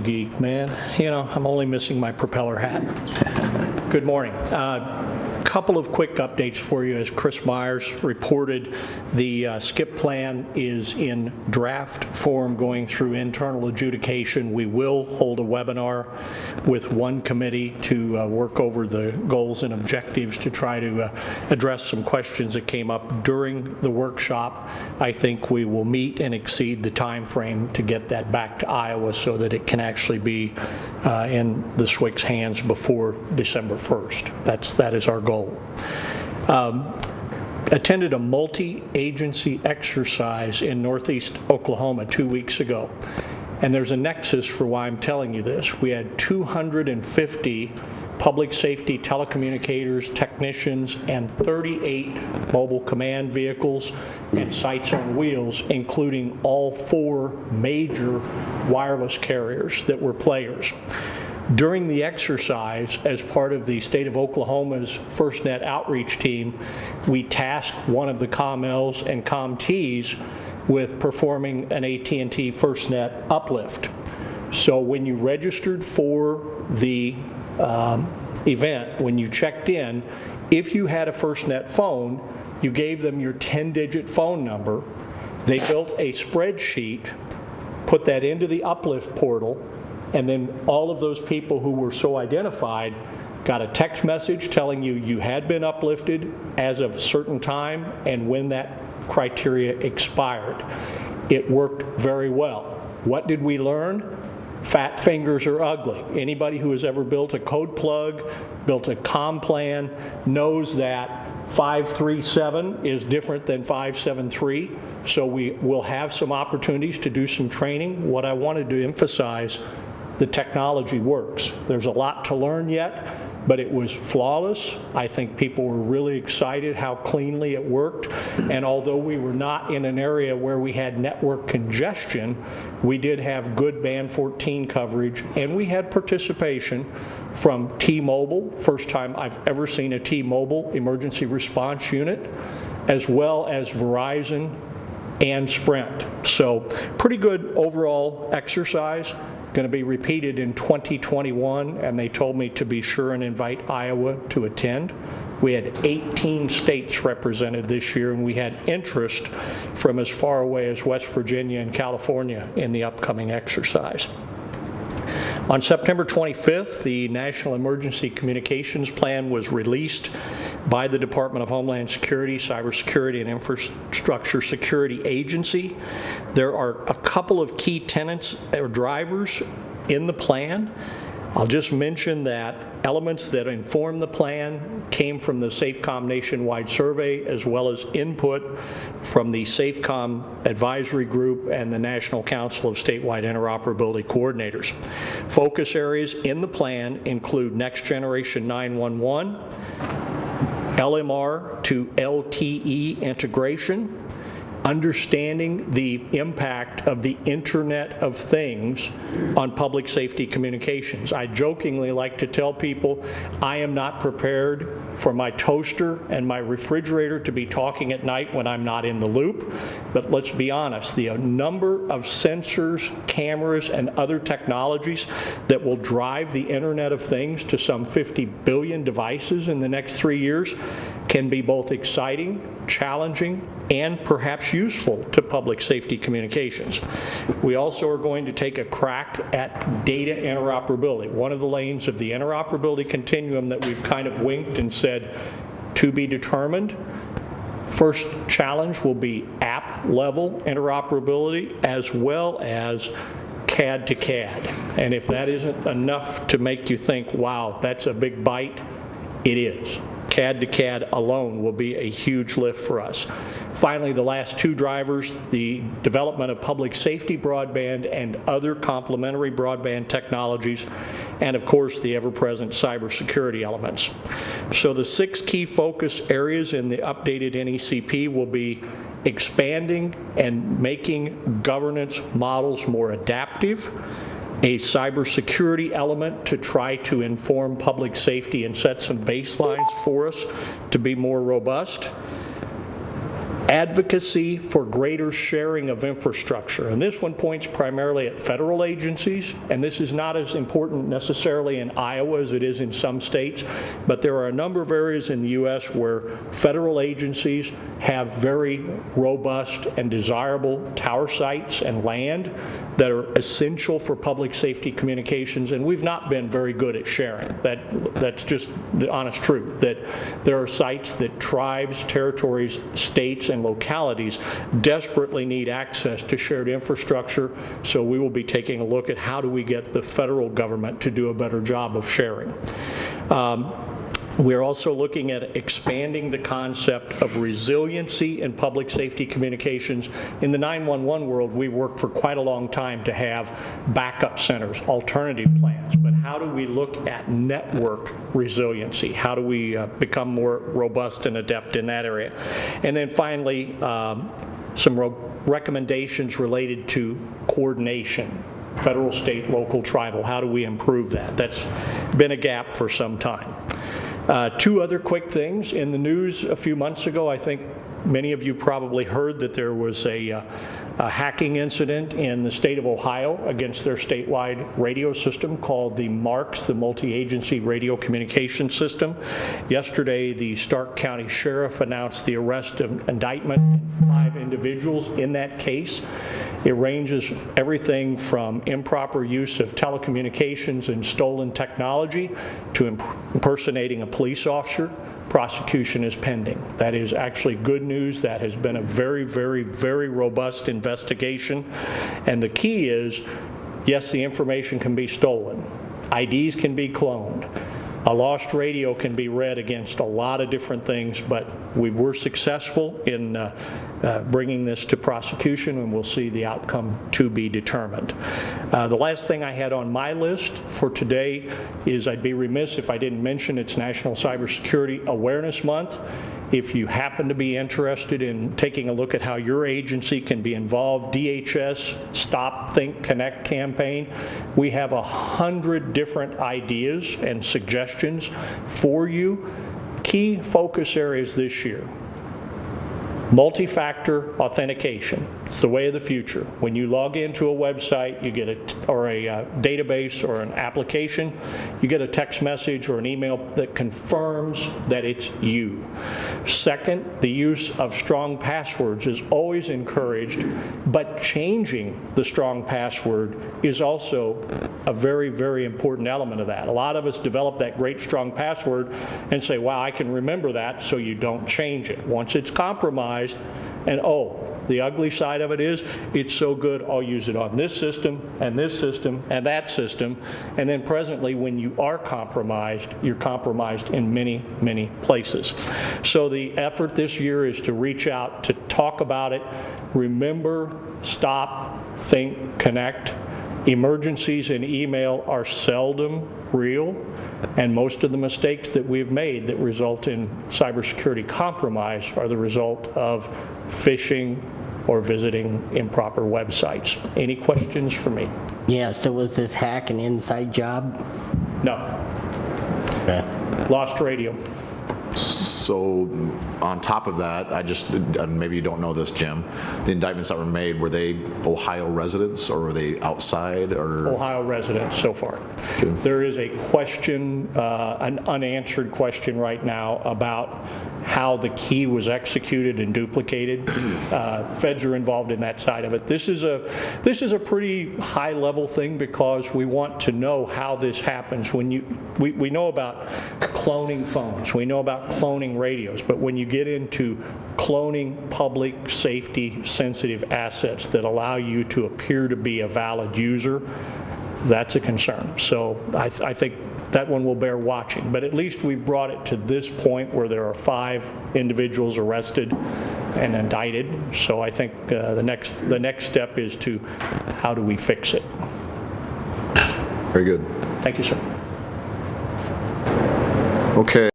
geek, man. You know, I'm only missing my propeller hat. Good morning. Couple of quick updates for you. As Chris Myers reported, the SCIP plan is in draft form going through internal adjudication. We will hold a webinar with one committee to work over the goals and objectives to try to address some questions that came up during the workshop. I think we will meet and exceed the time frame to get that back to Iowa so that it can actually be in the SWC's hands before December 1st. That is our goal. Attended a multi-agency exercise in Northeast Oklahoma 2 weeks ago. And there's a nexus for why I'm telling you this. We had 250 public safety telecommunicators, technicians, and 38 mobile command vehicles and sites on wheels, including all 4 major wireless carriers that were players. During the exercise, as part of the state of Oklahoma's FirstNet outreach team, we tasked one of the ComLs and ComTs with performing an AT&T FirstNet uplift. So when you registered for the event, when you checked in, if you had a FirstNet phone, you gave them your 10-digit phone number. They built a spreadsheet, put that into the uplift portal, and then all of those people who were so identified got a text message telling you you had been uplifted as of a certain time and when that criteria expired. It worked very well. What did we learn? Fat fingers are ugly. Anybody who has ever built a code plug, built a comm plan, knows that 537 is different than 573. So we will have some opportunities to do some training. What I wanted to emphasize, the technology works. There's a lot to learn yet, but it was flawless. I think people were really excited how cleanly it worked. And although we were not in an area where we had network congestion, we did have good band 14 coverage, and we had participation from T-Mobile, first time I've ever seen a T-Mobile emergency response unit, as well as Verizon and Sprint. So pretty good overall exercise. Going to be repeated in 2021, and they told me to be sure and invite Iowa to attend. We had 18 states represented this year, and we had interest from as far away as West Virginia and California in the upcoming exercise. On September 25th, the National Emergency Communications Plan was released by the Department of Homeland Security, Cybersecurity and Infrastructure Security Agency. There are a couple of key tenets or drivers in the plan. I'll just mention that elements that inform the plan came from the SAFECOM nationwide survey, as well as input from the SAFECOM advisory group and the National Council of Statewide Interoperability Coordinators. Focus areas in the plan include next generation 911, LMR to LTE integration, understanding the impact of the Internet of Things on public safety communications. I jokingly like to tell people I am not prepared for my toaster and my refrigerator to be talking at night when I'm not in the loop. But let's be honest, the number of sensors, cameras, and other technologies that will drive the Internet of Things to some 50 billion devices in the next 3 years can be both exciting, challenging, and perhaps useful to public safety communications. We also are going to take a crack at data interoperability, one of the lanes of the interoperability continuum that we've kind of winked and said to be determined. First challenge will be app level interoperability as well as CAD to CAD. And if that isn't enough to make you think, wow, that's a big bite, it is. CAD to CAD alone will be a huge lift for us. Finally, the last 2 drivers, the development of public safety broadband and other complementary broadband technologies, and of course the ever-present cybersecurity elements. So the 6 key focus areas in the updated NECP will be expanding and making governance models more adaptive, a cybersecurity element to try to inform public safety and set some baselines for us to be more robust, advocacy for greater sharing of infrastructure. And this one points primarily at federal agencies, and this is not as important necessarily in Iowa as it is in some states, but there are a number of areas in the U.S. where federal agencies have very robust and desirable tower sites and land that are essential for public safety communications, and we've not been very good at sharing. That's just the honest truth, that there are sites that tribes, territories, states, and localities desperately need access to shared infrastructure, so we will be taking a look at how do we get the federal government to do a better job of sharing. We're also looking at expanding the concept of resiliency in public safety communications. In the 911 world, we've worked for quite a long time to have backup centers, alternative plans, but how do we look at network resiliency? How do we become more robust and adept in that area? And then finally, some recommendations related to coordination. Federal, state, local, tribal. How do we improve that? That's been a gap for some time. Two other quick things. In the news a few months ago, I think many of you probably heard that there was a hacking incident in the state of Ohio against their statewide radio system called the MARCS, the Multi-Agency Radio Communication System. Yesterday, the Stark County Sheriff announced the arrest and indictment of 5 individuals in that case. It ranges everything from improper use of telecommunications and stolen technology to impersonating a police officer. Prosecution is pending. That is actually good news. That has been a very, very, very robust investigation. And the key is, yes, the information can be stolen. IDs can be cloned. A lost radio can be read against a lot of different things, but we were successful in bringing this to prosecution, and we'll see the outcome to be determined. The last thing I had on my list for today is I'd be remiss if I didn't mention it's National Cybersecurity Awareness Month. If you happen to be interested in taking a look at how your agency can be involved, DHS Stop, Think, Connect campaign, we have 100 different ideas and suggestions for you. Key focus areas this year: multi-factor authentication. It's the way of the future. When you log into a website, you get a database or an application, you get a text message or an email that confirms that it's you. Second, the use of strong passwords is always encouraged, but changing the strong password is also a very, very important element of that. A lot of us develop that great strong password and say, wow, I can remember that, so you don't change it. Once it's compromised, and the ugly side of it is, it's so good, I'll use it on this system and that system, and then presently when you are compromised, you're compromised in many, many places. So the effort this year is to reach out, to talk about it, remember, stop, think, connect. Emergencies in email are seldom real, and most of the mistakes that we've made that result in cybersecurity compromise are the result of phishing or visiting improper websites. Any questions for me? Yeah, so was this hack an inside job? No. Okay. Lost radio. So on top of that, maybe you don't know this, Jim, the indictments that were made, were they Ohio residents or were they outside? Or Ohio residents so far. Okay. There is a question, an unanswered question right now about how the key was executed and duplicated. Feds are involved in that side of it. This is a pretty high level thing because we want to know how this happens. We know about cloning phones, we know about cloning radios, but when you get into cloning public safety sensitive assets that allow you to appear to be a valid user, that's a concern. So I think that one will bear watching, but at least we've brought it to this point where there are 5 individuals arrested and indicted. So I think the next step is to how do we fix it. Very good. Thank you, sir. Okay.